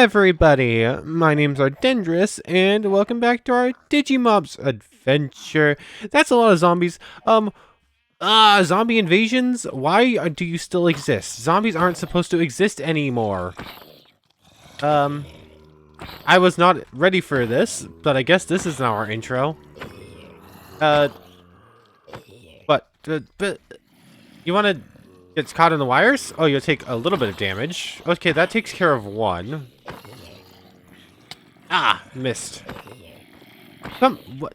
everybody, my name's Ardendris, and welcome back to our Digimobs adventure. That's a lot of zombies. Zombie invasions? Why do you still exist? Zombies aren't supposed to exist anymore. I was not ready for this, but I guess this is now our intro. But you want to get caught in the wires? Oh, you'll take a little bit of damage. Okay, that takes care of one. Ah, missed. What?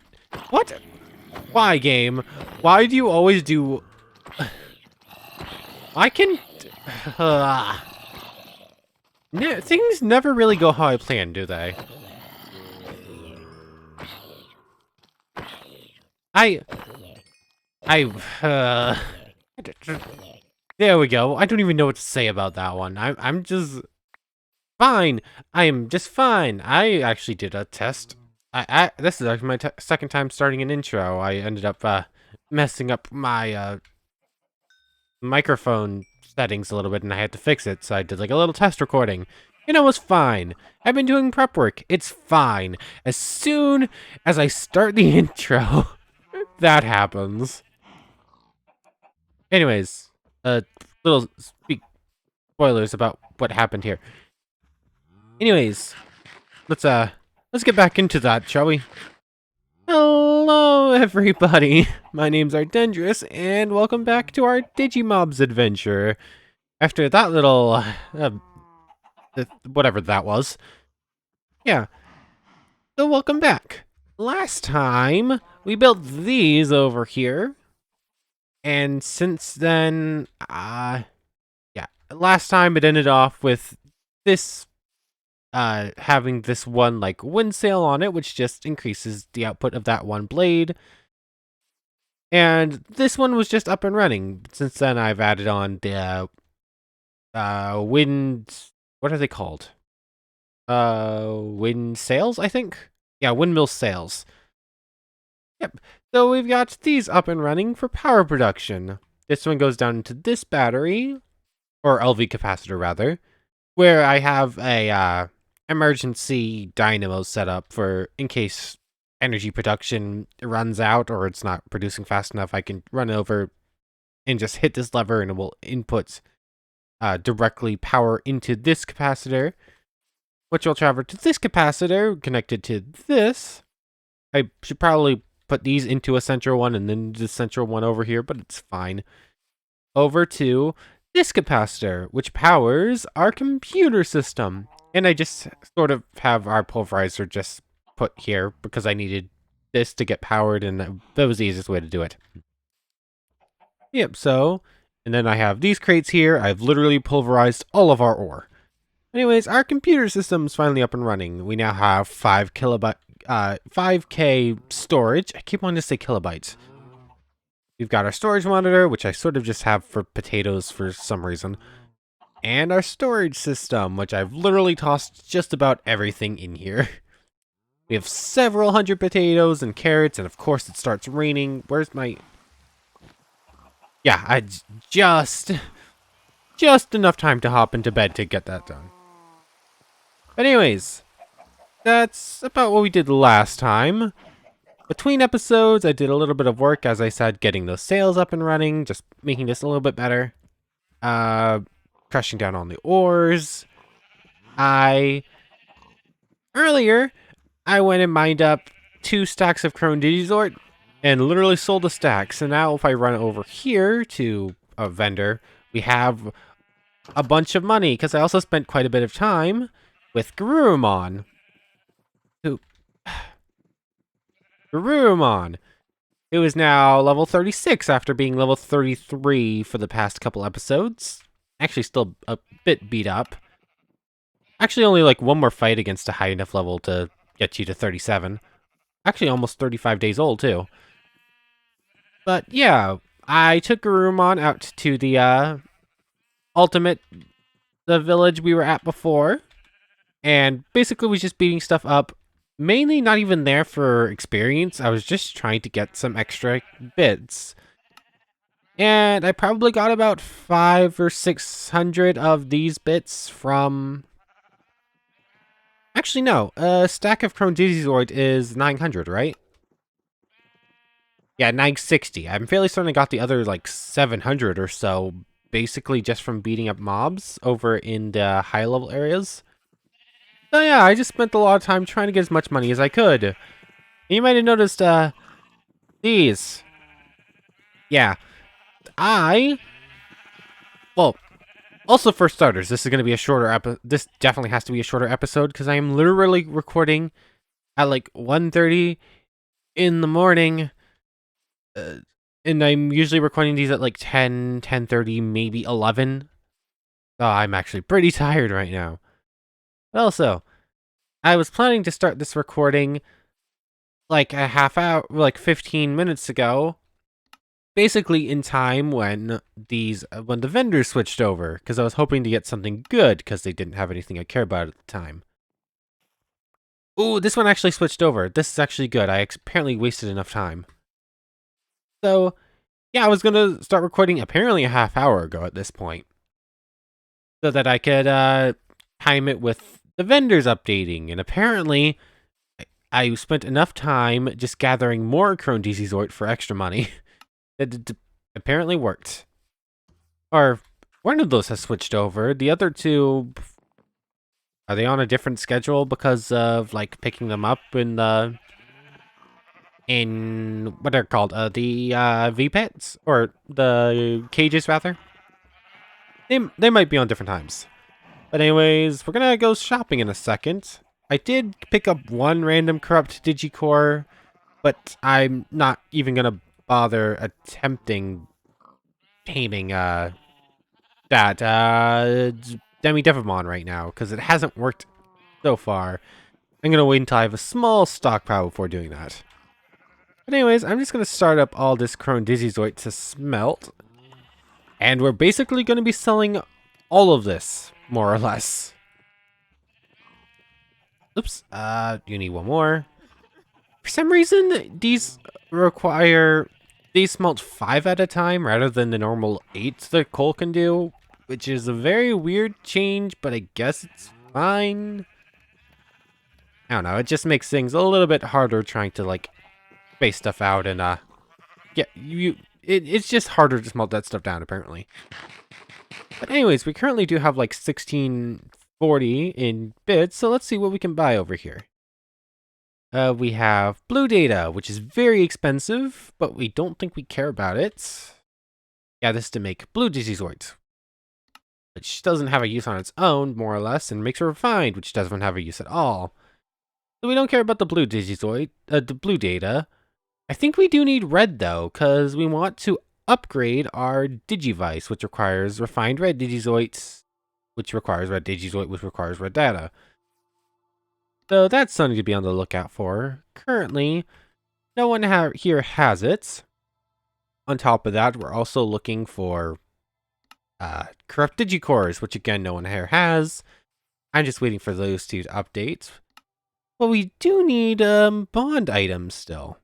What? Why, game? Why do you always do... I can... Things never really go how I plan, do they? There we go. I don't even know what to say about that one. I'm just... Fine. I am just fine. I actually did a test. This is actually my second time starting an intro. I ended up messing up my microphone settings a little bit, and I had to fix it. So I did like a little test recording, and it was fine. I've been doing prep work. It's fine. As soon as I start the intro, that happens. Anyways, little spoilers about what happened here. Anyways, let's get back into that, shall we? Hello, everybody. My name's Ardendris, and welcome back to our Digimobs adventure. After that little, whatever that was. Yeah. So welcome back. Last time, we built these over here. And since then, yeah. Last time it ended off with this having this one like wind sail on it, which just increases the output of that one blade. And this one was just up and running. Since then, I've added on the wind. What are they called? Wind sails, I think. Yeah, windmill sails. Yep. So we've got these up and running for power production. This one goes down into this battery, or LV capacitor rather, where I have a emergency dynamo set up for in case energy production runs out or it's not producing fast enough. I can run over and just hit this lever and it will input directly power into this capacitor, which will travel to this capacitor connected to this. I should probably put these into a central one and then the central one over here, but it's fine. Over to this capacitor, which powers our computer system. And I just sort of have our pulverizer just put here because I needed this to get powered, and that was the easiest way to do it. Yep, so, and then I have these crates here. I've literally pulverized all of our ore. Anyways, our computer system's finally up and running. We now have 5K storage. I keep wanting to say kilobytes. We've got our storage monitor, which I sort of just have for potatoes for some reason. And our storage system, which I've literally tossed just about everything in here. We have several hundred potatoes and carrots, and of course it starts raining. Where's my... Yeah, I just enough time to hop into bed to get that done. But anyways, that's about what we did last time. Between episodes, I did a little bit of work, as I said, getting those sails up and running, just making this a little bit better. Crushing down on the ores. Earlier, I went and mined up 2 stacks of Chrome Digizort and literally sold a stack. So now if I run over here to a vendor, we have a bunch of money, because I also spent quite a bit of time with Gabumon. Gabumon, who is now level 36 after being level 33 for the past couple episodes. Actually still a bit beat up. Actually only like one more fight against a high enough level to get you to 37. Actually almost 35 days old too. But yeah, I took Gabumon out to the the village we were at before. And basically was just beating stuff up. Mainly not even there for experience. I was just trying to get some extra bits. And I probably got about 500 or 600 of these bits from Actually, no. A stack of Chrome Digizoid is 900, right? Yeah, 960. I'm fairly certain I got the other, like, 700 or so, basically just from beating up mobs over in the high-level areas. So yeah, I just spent a lot of time trying to get as much money as I could. You might have noticed, these. Yeah, well, also for starters, this is going to be a shorter this definitely has to be a shorter episode, because I am literally recording at, like, 1:30 in the morning, uh, and I'm usually recording these at, like, 10, 10:30, maybe 11. So I'm actually pretty tired right now. Also, I was planning to start this recording, like, a half hour, like, 15 minutes ago, basically in time when when the vendors switched over, because I was hoping to get something good, because they didn't have anything I care about at the time. Ooh, this one actually switched over. This is actually good. I apparently wasted enough time. So, yeah, I was gonna start recording apparently a half hour ago at this point, so that I could, time it with the vendors updating, and apparently, I spent enough time just gathering more Chrome DC Zort for extra money. It apparently worked. Or, one of those has switched over. The other two, are they on a different schedule because of, like, picking them up in the what they're called, the V-pits, or the cages rather. They might be on different times. But anyways, we're gonna go shopping in a second. I did pick up one random corrupt Digicore, but I'm not even gonna bother attempting taming that Digimon right now, because it hasn't worked so far. I'm gonna wait until I have a small stockpile before doing that. But anyways, I'm just gonna start up all this Chrome Digizoid to smelt. And we're basically gonna be selling all of this, more or less. Oops, you need one more. For some reason, these smelt 5 at a time rather than the normal 8 that Cole can do, which is a very weird change, but I guess it's fine. I don't know, it just makes things a little bit harder trying to, like, space stuff out and, yeah, it's just harder to smelt that stuff down, apparently. But anyways, we currently do have, like, 1640 in bits, so let's see what we can buy over here. We have blue data, which is very expensive, but we don't think we care about it. Yeah, this is to make blue Digizords, which doesn't have a use on its own, more or less, and makes refined, which doesn't have a use at all. So we don't care about the blue Digizoid, the blue data. I think we do need red, though, because we want to upgrade our Digivice, which requires refined red Digizoids, which requires red Digizoid, which requires red data. So that's something to be on the lookout for. Currently, no one here has it. On top of that, we're also looking for corrupt Digicores, which again, no one here has. I'm just waiting for those two to update. But we do need bond items still.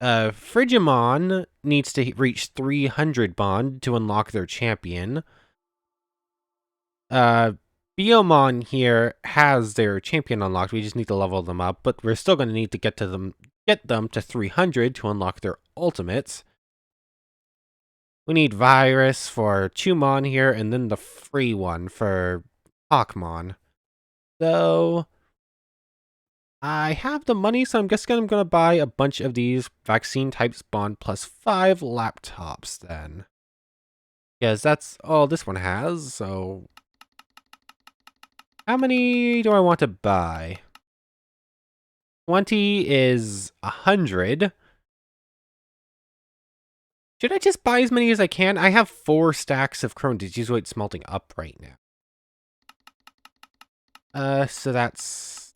Frigimon needs to reach 300 bond to unlock their champion. Biomon here has their champion unlocked. We just need to level them up, but we're still going to need to get them to 300 to unlock their ultimates. We need Virus for Chumon here, and then the free one for Hawkmon. So, I have the money, so I'm guessing I'm going to buy a bunch of these vaccine types bond plus 5 laptops then. Because that's all this one has, so... How many do I want to buy? 20 is 100. Should I just buy as many as I can? I have 4 stacks of Chrome Digizoid smelting up right now. So that's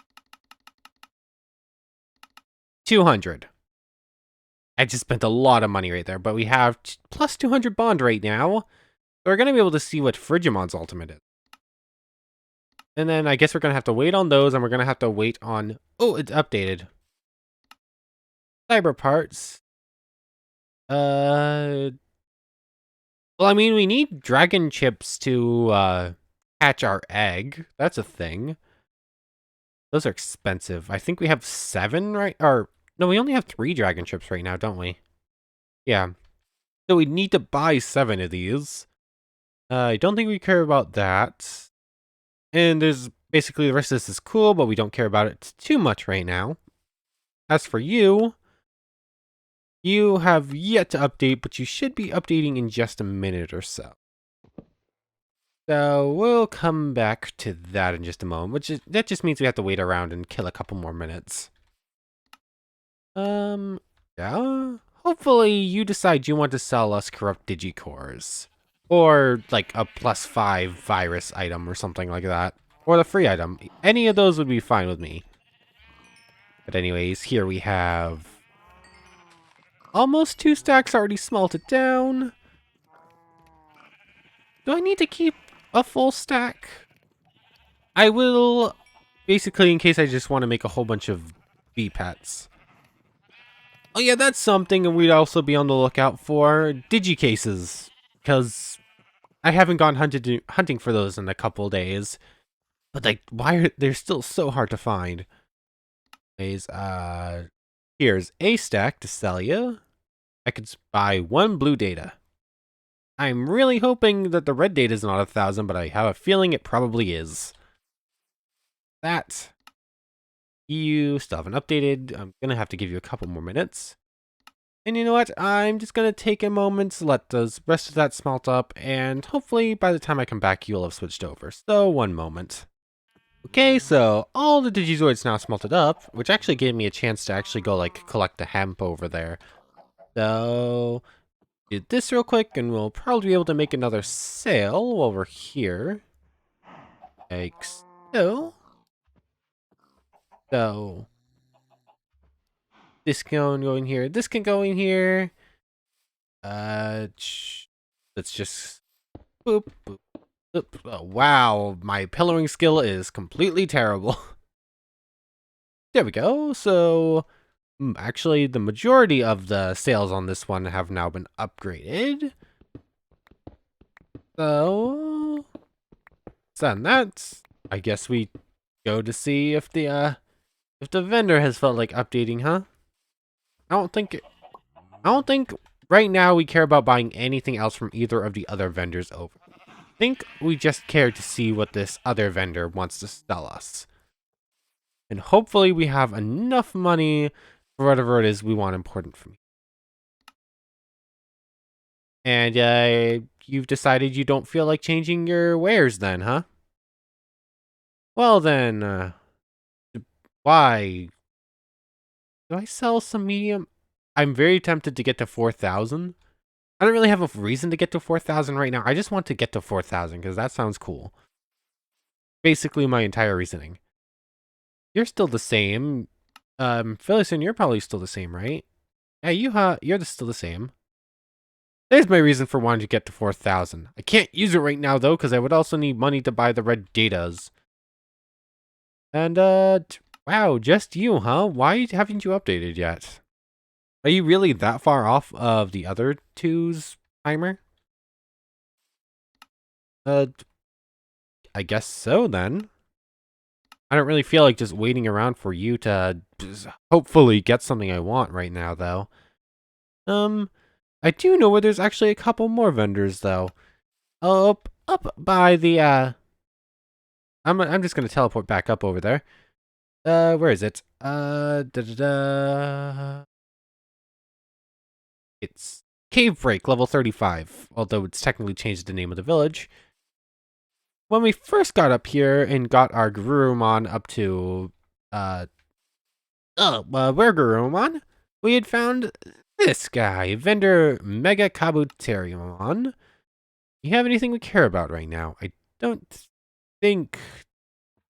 200. I just spent a lot of money right there, but we have plus 200 bond right now. So we're going to be able to see what Frigimon's ultimate is. And then I guess we're going to have to wait on those, and we're going to have to wait on... Oh, it's updated. Cyber parts. Well, I mean, we need dragon chips to hatch our egg. That's a thing. Those are expensive. I think we have 7, right? Or, no, we only have 3 dragon chips right now, don't we? Yeah. So we need to buy 7 of these. I don't think we care about that. And there's basically the rest of this is cool, but we don't care about it too much right now. As for you, you have yet to update, but you should be updating in just a minute or so. So we'll come back to that in just a moment, that just means we have to wait around and kill a couple more minutes. Yeah. Hopefully you decide you want to sell us corrupt digicores. Or like a +5 virus item or something like that. Or the free item. Any of those would be fine with me. But anyways, here we have almost 2 stacks already smelted down. Do I need to keep a full stack? I will, basically, in case I just want to make a whole bunch of bee pets. Oh yeah, that's something and we'd also be on the lookout for digicases. Because I haven't gone hunting for those in a couple days. But like, why are they're still so hard to find? Anyways, here's a stack to sell you. I could buy 1 blue data. I'm really hoping that the red data is not 1,000, but I have a feeling it probably is. That. You still haven't updated. I'm gonna have to give you a couple more minutes. And you know what? I'm just gonna take a moment to let the rest of that smelt up, and hopefully by the time I come back, you'll have switched over. So, 1 moment. Okay, so all the Digizoids now smelted up, which actually gave me a chance to actually go, like, collect the hemp over there. So, do this real quick, and we'll probably be able to make another sale over here. Like so. So, this can go in here, this can go in here. Let's just boop, boop, boop. Oh, wow, my pillaring skill is completely terrible. There we go. So, actually, the majority of the sales on this one have now been upgraded. So, send that. I guess we go to see if the vendor has felt like updating, huh? I don't think right now we care about buying anything else from either of the other vendors over. I think we just care to see what this other vendor wants to sell us. And hopefully we have enough money for whatever it is we want important from you. And you've decided you don't feel like changing your wares then, huh? Well then, why? Do I sell some medium? I'm very tempted to get to 4,000. I don't really have a reason to get to 4,000 right now. I just want to get to 4,000 because that sounds cool. Basically my entire reasoning. You're still the same. Phillison, you're probably still the same, right? Yeah, you're still the same. There's my reason for wanting to get to 4,000. I can't use it right now, though, because I would also need money to buy the red datas. And, wow, just you, huh? Why haven't you updated yet? Are you really that far off of the other two's timer? I guess so, then. I don't really feel like just waiting around for you to hopefully get something I want right now, though. I do know where there's actually a couple more vendors, though. Up by the, I'm just gonna teleport back up over there. Where is it? It's Cave Break, level 35, although it's technically changed the name of the village. When we first got up here and got our Gabumon up to, where Gabumon, we had found this guy, vendor Mega Kabuteriumon. You have anything we care about right now? I don't think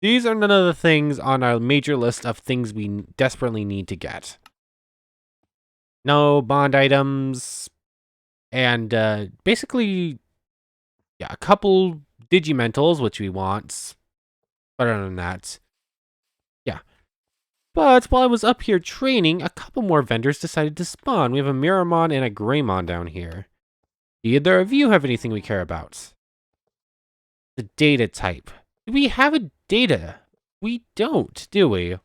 these are none of the things on our major list of things we desperately need to get. No bond items, and basically, yeah, a couple Digimentals, which we want. But other than that, yeah. But while I was up here training, a couple more vendors decided to spawn. We have a Miramon and a Greymon down here. Do either of you have anything we care about? The data type. Do we have a data? We don't, do we?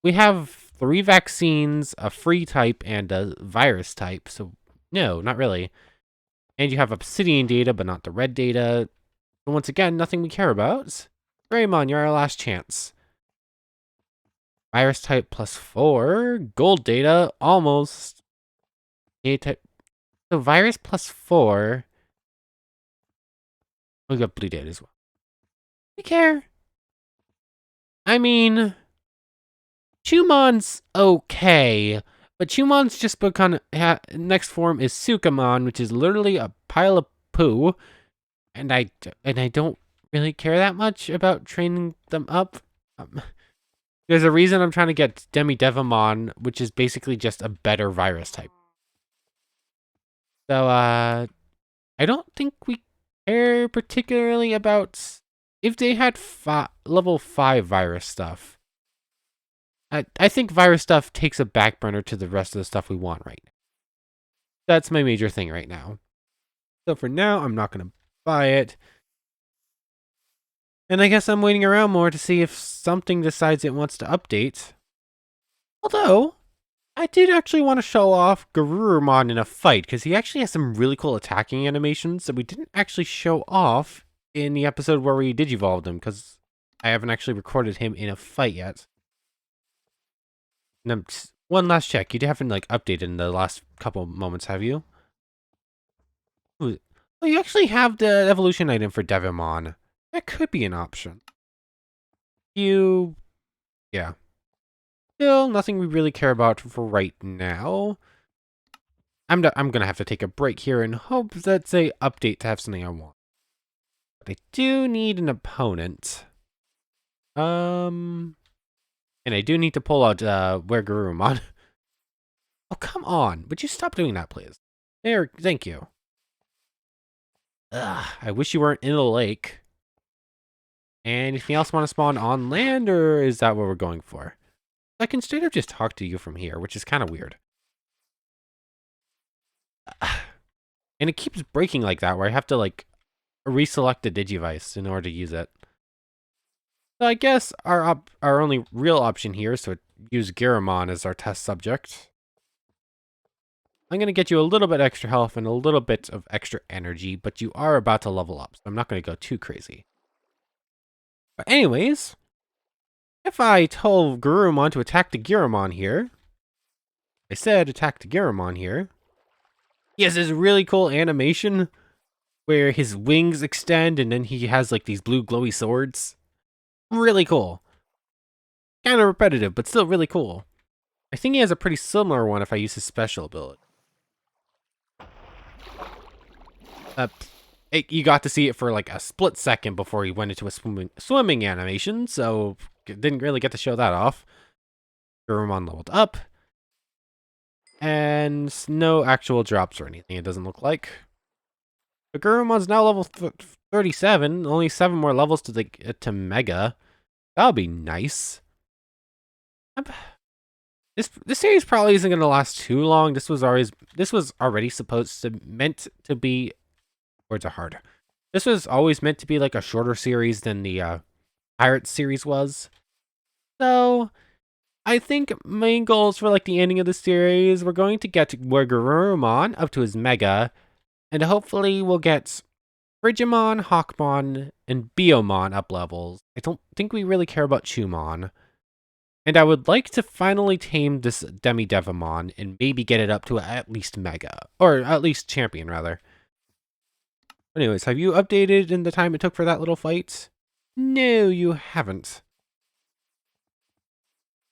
We have 3 vaccines, a free type, and a virus type, so no, not really. And you have obsidian data, but not the red data. But once again, nothing we care about. Greymon, you're our last chance. Virus type +4. Gold data, almost. A type. So virus +4. We got blue data as well. We care. I mean, Chumon's okay. But Chumon's just become, next form is Sukamon, which is literally a pile of poo. And I don't really care that much about training them up. There's a reason I'm trying to get Digimon, which is basically just a better virus type. So, I don't think we care particularly about if they had level 5 virus stuff. I think virus stuff takes a back burner to the rest of the stuff we want right now. That's my major thing right now. So for now, I'm not going to buy it. And I guess I'm waiting around more to see if something decides it wants to update. Although, I did actually want to show off Gabumon in a fight, because he actually has some really cool attacking animations that we didn't actually show off in the episode where we digivolved him, because I haven't actually recorded him in a fight yet. And one last check. You haven't updated in the last couple moments, have you? Ooh. Oh, you actually have the evolution item for Digimon. That could be an option. Yeah. Still, nothing we really care about for right now. I'm gonna have to take a break here and hope that's a update to have something I want. But I do need an opponent. And I do need to pull out where Gabumon. Oh, come on. Would you stop doing that, please? There, thank you. Ugh, I wish you weren't in the lake. And anything else want to spawn on land, or is that what we're going for? I can straight up just talk to you from here, which is kind of weird. And it keeps breaking like that, where I have to, reselect the Digivice in order to use it. So I guess our only real option here is to use Gabumon as our test subject. I'm going to get you a little bit extra health and a little bit of extra energy, but you are about to level up, so I'm not going to go too crazy. But anyways, if I told Gabumon to attack the Gabumon here, I said attack the Gabumon here. He has this really cool animation where his wings extend and then he has these blue glowy swords. Really cool. Kind of repetitive, but still really cool. I think he has a pretty similar one if I use his special ability. You got to see it for a split second before he went into a swimming animation, so didn't really get to show that off. Gabumon leveled up. And no actual drops or anything, it doesn't look like. But Gabumon's now level 37, only 7 more levels to Mega. That'll be nice. This series probably isn't going to last too long. This was already meant to be. Words are hard. This was always meant to be a shorter series than the Pirates series was. So I think main goals for the ending of the series, we're going to get Gabumon up to his Mega, and hopefully we'll get Frigimon, Hawkmon, and Biomon up levels. I don't think we really care about Chumon. And I would like to finally tame this Digimon and maybe get it up to at least Mega. Or at least Champion, rather. Anyways, have you updated in the time it took for that little fight? No, you haven't.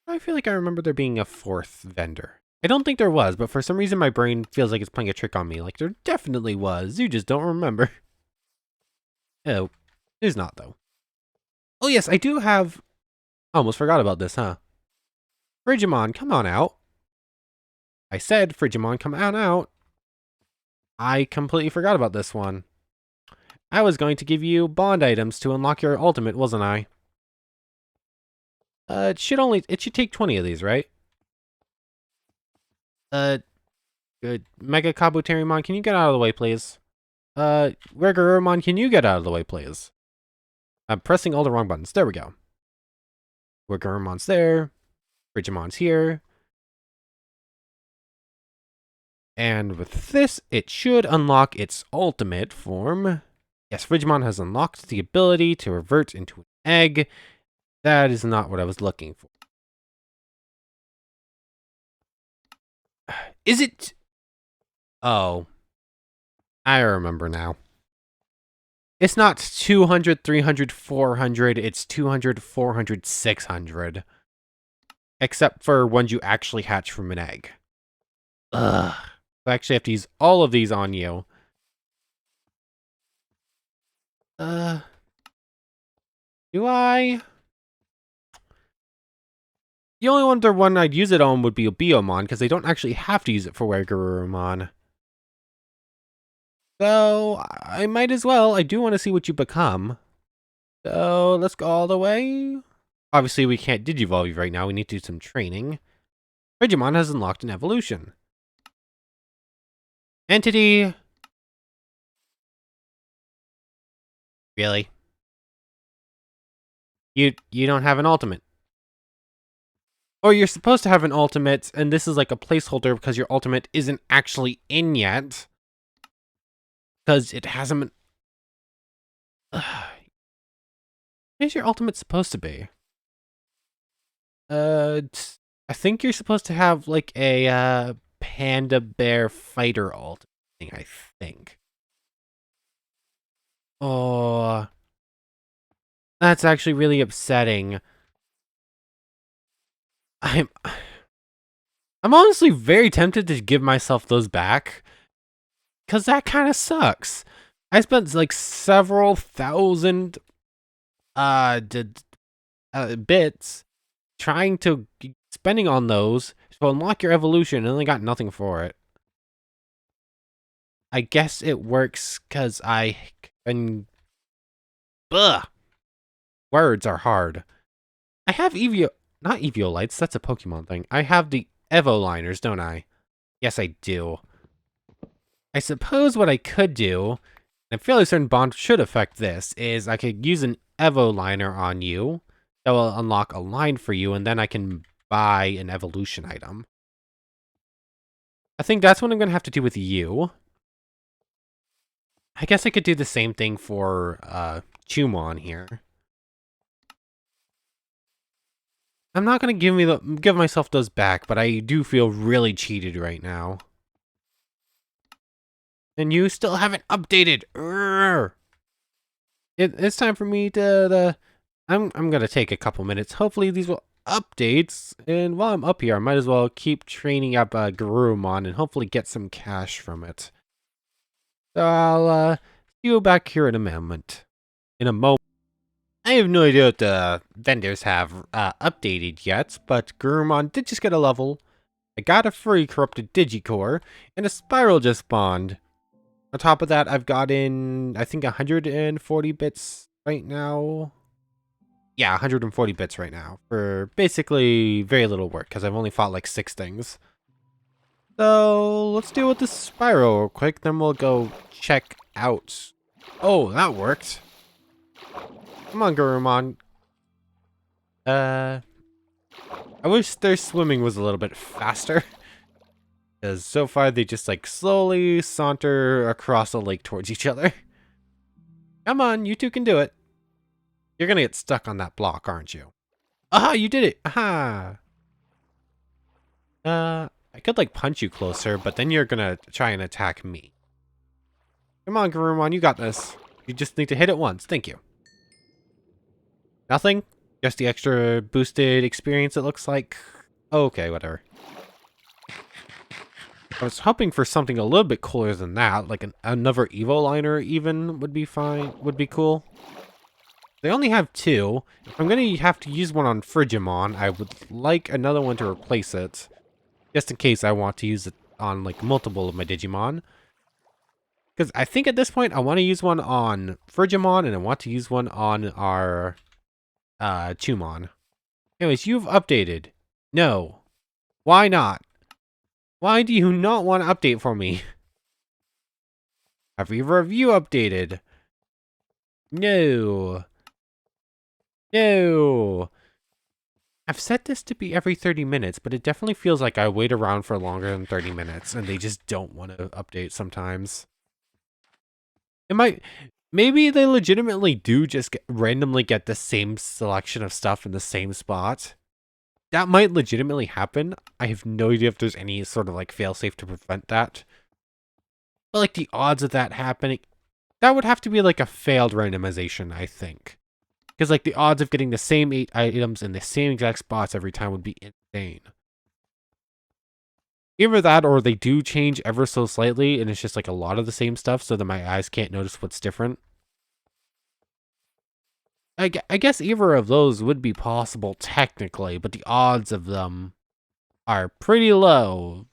I feel like I remember there being a 4th vendor. I don't think there was, but for some reason my brain feels like it's playing a trick on me. There definitely was. You just don't remember. Oh, there's not, though. Oh, yes, I do have... Almost forgot about this, huh? Frigimon, come on out. I said, Frigimon, come on out. I completely forgot about this one. I was going to give you bond items to unlock your ultimate, wasn't I? It should take 20 of these, right? Good. Mega Kabuterimon, can you get out of the way, please? Gabumon, can you get out of the way, please? I'm pressing all the wrong buttons. There we go. Where Garumon's there. Digimon's here. And with this, it should unlock its ultimate form. Yes, Digimon has unlocked the ability to revert into an egg. That is not what I was looking for. Is it? Oh, I remember now. It's not 200, 300, 400. It's 200, 400, 600. Except for ones you actually hatch from an egg. Ugh. I actually have to use all of these on you. Do I? The only one I'd use it on would be a Biomon, because they don't actually have to use it for Garurumon. So, I might as well. I do want to see what you become. So, let's go all the way. Obviously, we can't digivolve you right now. We need to do some training. Digimon has unlocked an evolution. Entity. Really? You don't have an ultimate. Or you're supposed to have an ultimate, and this is like a placeholder because your ultimate isn't actually in yet. Because it hasn't been... What is your ultimate supposed to be? I think you're supposed to have like a panda bear fighter ult thing, I think. Oh, that's actually really upsetting. I'm honestly very tempted to give myself those back, because that kind of sucks. I spent like several thousand bits trying to spending on those to unlock your evolution, and only got nothing for it. I guess it works because I can... Ugh. Words are hard. I have not Eviolites, that's a Pokemon thing. I have the Evoliners, don't I? Yes, I do. I suppose what I could do, and I'm fairly certain Bond should affect this, is I could use an Evoliner on you that will unlock a line for you, and then I can buy an evolution item. I think that's what I'm going to have to do with you. I guess I could do the same thing for Chumon here. I'm not going to give myself those back, but I do feel really cheated right now. And you still haven't updated. It's time for me to I'm gonna take a couple minutes. Hopefully these will updates. And while I'm up here, I might as well keep training up Gabumon and hopefully get some cash from it. So I'll see you back here in a moment. I have no idea what the vendors have updated yet, but Gabumon did just get a level. I got a free corrupted Digicore, and a Spiral just spawned. On top of that, I've gotten, I think, 140 bits right now. Yeah, 140 bits right now for basically very little work because I've only fought like 6 things. So let's deal with this Spiral real quick, then we'll go check out. Oh, that worked. Come on, Gurumon. I wish their swimming was a little bit faster. Because so far they just like slowly saunter across a lake towards each other. Come on, you two can do it. You're gonna get stuck on that block, aren't you? Aha, you did it! Aha! I could like punch you closer, but then you're gonna try and attack me. Come on, Garurumon, you got this. You just need to hit it once. Thank you. Nothing? Just the extra boosted experience, it looks like. Okay, whatever. I was hoping for something a little bit cooler than that, like another Evoliner even would be fine, would be cool. They only have 2. If I'm gonna have to use one on Frigimon, I would like another one to replace it. Just in case I want to use it on like multiple of my Digimon. Because I think at this point I want to use one on Frigimon and I want to use one on our Chumon. Anyways, you've updated. No. Why not? Why do you not want to update for me? Have either of you updated? No. No. I've set this to be every 30 minutes, but it definitely feels like I wait around for longer than 30 minutes, and they just don't want to update sometimes. It might... Maybe they legitimately do just randomly get the same selection of stuff in the same spot. That might legitimately happen. I have no idea if there's any sort of like failsafe to prevent that. But like the odds of that happening, that would have to be like a failed randomization, I think. Because like the odds of getting the same 8 items in the same exact spots every time would be insane. Either that or they do change ever so slightly and it's just like a lot of the same stuff so that my eyes can't notice what's different. I guess either of those would be possible technically, but the odds of them are pretty low.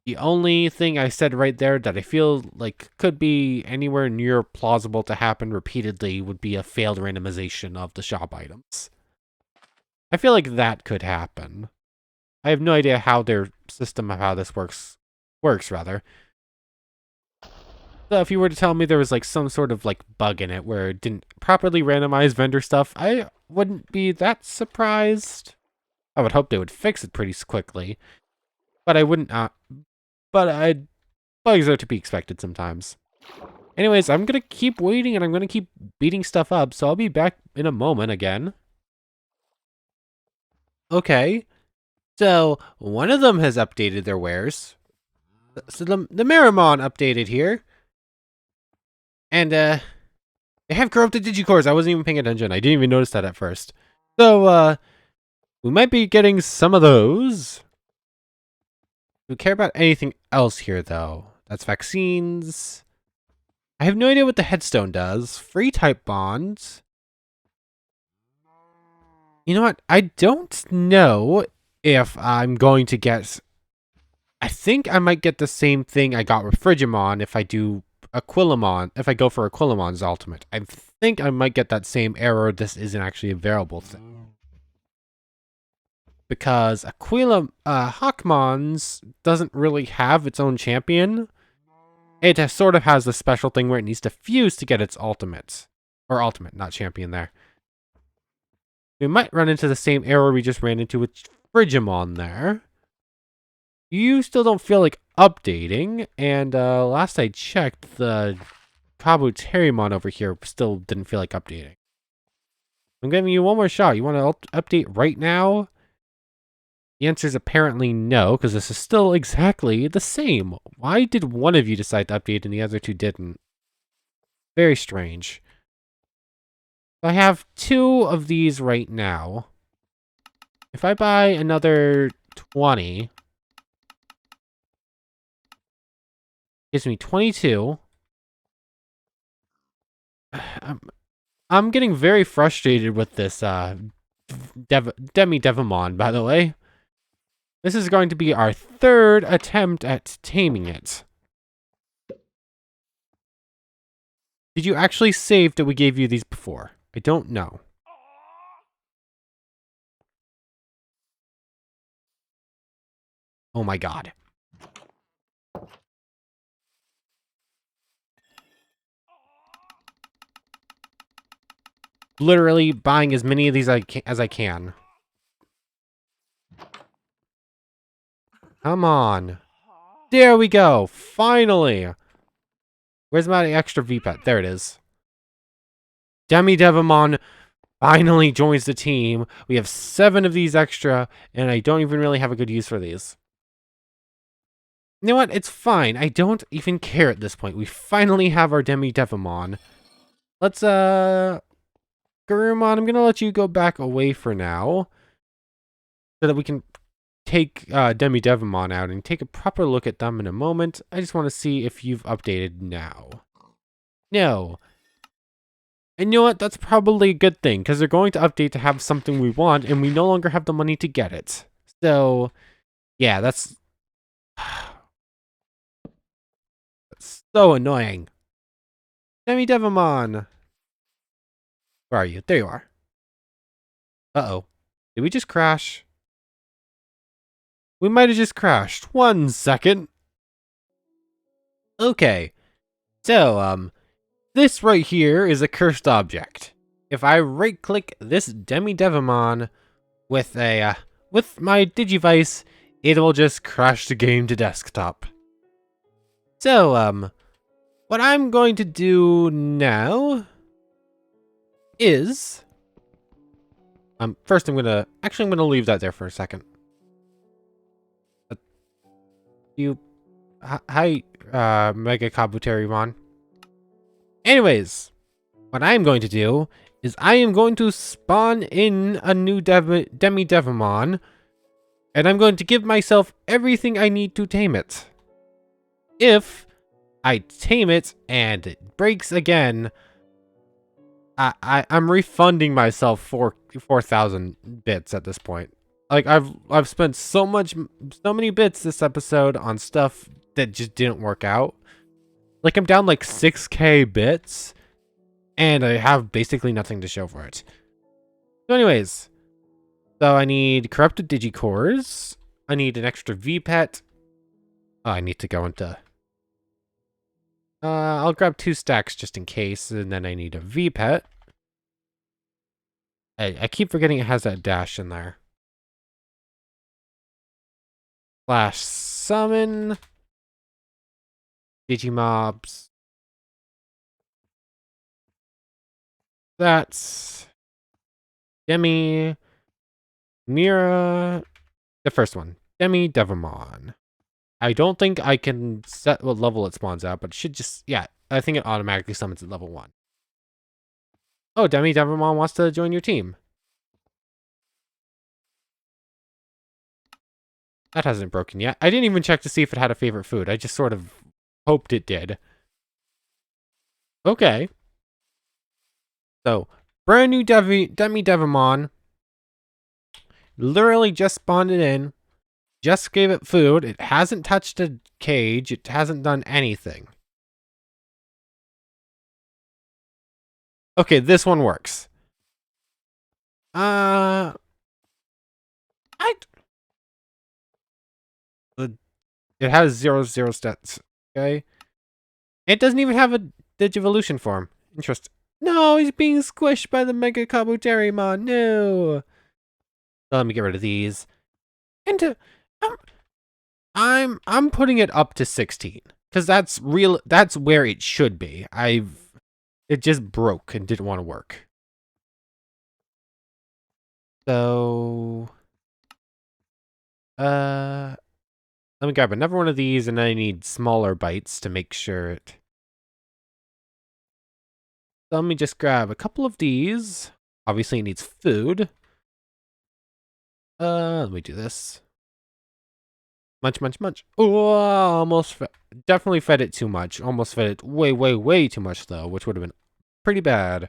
The only thing I said right there that I feel like could be anywhere near plausible to happen repeatedly would be a failed randomization of the shop items. I feel like that could happen. I have no idea how their system of how this works rather. So if you were to tell me there was like some sort of like bug in it where it didn't properly randomize vendor stuff, I wouldn't be that surprised. I would hope they would fix it pretty quickly, but I wouldn't. But bugs are to be expected sometimes. Anyways, I'm gonna keep waiting and I'm gonna keep beating stuff up, so I'll be back in a moment again. Okay, so one of them has updated their wares. So the Miramon updated here. And, they have corrupted Digicores. I wasn't even paying attention. I didn't even notice that at first. So, we might be getting some of those. Do we care about anything else here, though? That's vaccines. I have no idea what the headstone does. Free type bonds. You know what? I don't know if I'm going to get... I think I might get the same thing I got with Frigimon if I do Aquilamon, if I go for Aquilamon's ultimate. I think I might get that same error. This isn't actually a variable thing. Because Hawkmon's doesn't really have its own champion. It sort of has a special thing where it needs to fuse to get its ultimate. Or ultimate, not champion there. We might run into the same error we just ran into with Frigimon there. You still don't feel like updating, and last I checked, the Kabuterimon over here still didn't feel like updating. I'm giving you one more shot. You want to update right now? The answer is apparently no, because this is still exactly the same. Why did one of you decide to update and the other two didn't? Very strange. I have 2 of these right now. If I buy another 20... gives me 22. I'm getting very frustrated with this Digimon, by the way. This is going to be our 3rd attempt at taming it. Did you actually save that we gave you these before? I don't know. Oh my god. Literally buying as many of these as I can. Come on. There we go. Finally. Where's my extra VPET? There it is. Digimon finally joins the team. We have 7 of these extra, and I don't even really have a good use for these. You know what? It's fine. I don't even care at this point. We finally have our Digimon. Let's, Gabumon, I'm gonna let you go back away for now. So that we can take Digimon out and take a proper look at them in a moment. I just want to see if you've updated now. No. And you know what? That's probably a good thing, because they're going to update to have something we want, and we no longer have the money to get it. So, yeah, that's... that's so annoying. Digimon! Where are you? There you are. Uh-oh. Did we just crash? We might have just crashed. 1 second. Okay. So, this right here is a cursed object. If I right-click this Digimon, with my Digivice, it will just crash the game to desktop. So, what I'm going to do now is, first I'm gonna leave that there for a second. Hi, Mega Kabuterimon. Anyways, what I'm going to do is I am going to spawn in a new Demi-Devimon, and I'm going to give myself everything I need to tame it. If I tame it and it breaks again, I'm refunding myself 4,000 bits at this point. Like I've spent so many bits this episode on stuff that just didn't work out. Like I'm down like 6k bits, and I have basically nothing to show for it. So anyways, so I need corrupted Digicores. I need an extra VPet. Oh, I need to go into... I'll grab 2 stacks just in case, and then I need a VPet. I keep forgetting it has that dash in there. Slash summon Digimobs. That's Demi Mira. The first one, Demi-Devimon. I don't think I can set what level it spawns at, but it should just, yeah, I think it automatically summons at level 1. Oh, Demi-Devimon wants to join your team. That hasn't broken yet. I didn't even check to see if it had a favorite food. I just sort of hoped it did. Okay. So, brand new Demi-Devimon. Literally just spawned it in. Just gave it food. It hasn't touched a cage. It hasn't done anything. Okay, this one works. It has 0 stats. Okay. It doesn't even have a Digivolution form. Interesting. No, he's being squished by the Mega Kabuterimon. No. So let me get rid of these. And I'm putting it up to 16 because that's real. That's where it should be. It just broke and didn't want to work. So let me grab another one of these, and I need smaller bites to make sure it. So let me just grab a couple of these. Obviously, it needs food. Let me do this. Munch, munch, munch. Oh, definitely fed it too much. Almost fed it way, way, way too much, though, which would have been pretty bad.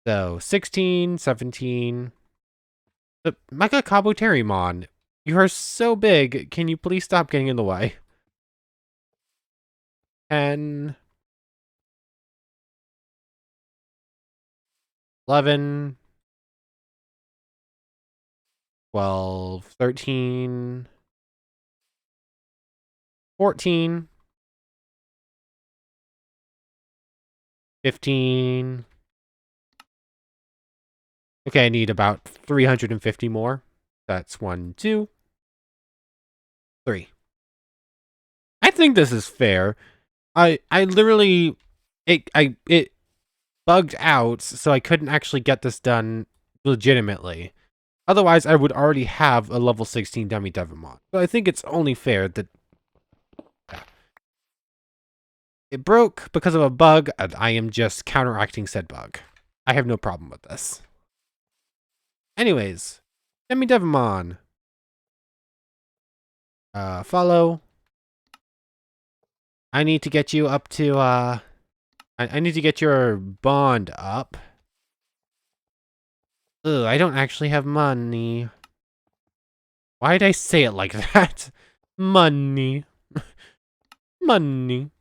So, 16, 17. Mega Kabuterimon, you are so big. Can you please stop getting in the way? 10. 11. 12. 13. 14. 15. Okay, I need about 350 more. That's 1, 2, 3. I think this is fair. I literally it bugged out, so I couldn't actually get this done legitimately. Otherwise, I would already have a level 16 Demi-Devimon. So I think it's only fair that it broke because of a bug, and I am just counteracting said bug. I have no problem with this. Anyways, Demi-Devimon. Follow. I need to get you up to, I need to get your bond up. Ugh, I don't actually have money. Why did I say it like that? Money. Money.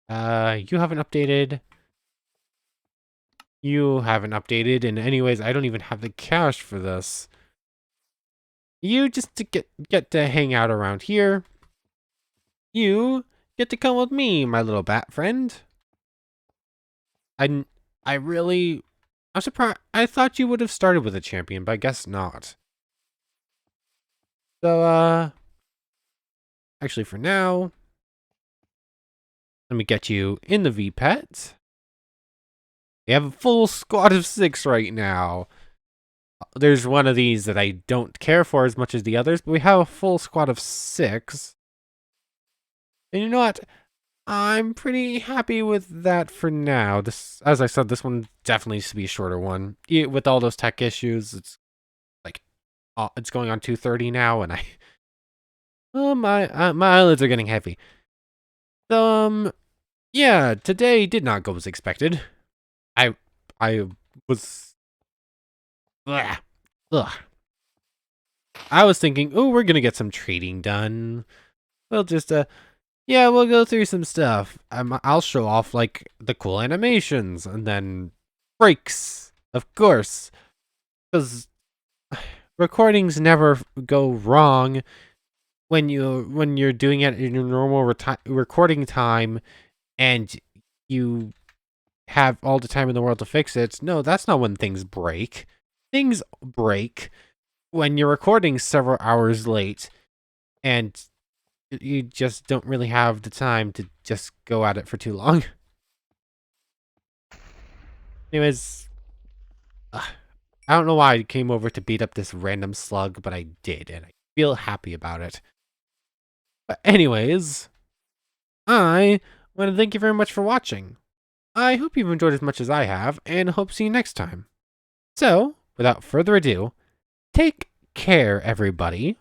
You haven't updated. You haven't updated, and anyways, I don't even have the cash for this. You just to get to hang out around here. You get to come with me, my little bat friend. I really I'm surprised. I thought you would have started with a champion, but I guess not. So, actually for now, let me get you in the V-Pet. We have a full squad of 6 right now. There's one of these that I don't care for as much as the others, but we have a full squad of 6. And you know what? I'm pretty happy with that for now. This, as I said, this one definitely needs to be a shorter one. With all those tech issues, it's like it's going on 2:30 now, and my eyelids are getting heavy. Yeah, today did not go as expected. I was, ugh, ugh. I was thinking, oh, we're gonna get some trading done. We'll just yeah, we'll go through some stuff. I'll show off like the cool animations and then breaks, of course, because recordings never go wrong when you're doing it in your normal recording time and you have all the time in the world to fix it. No, that's not when things break. Things break when you're recording several hours late and you just don't really have the time to just go at it for too long. Anyways, I don't know why I came over to beat up this random slug, but I did, and I feel happy about it. But anyways, I want to thank you very much for watching. I hope you've enjoyed as much as I have, and hope to see you next time. So, without further ado, take care, everybody.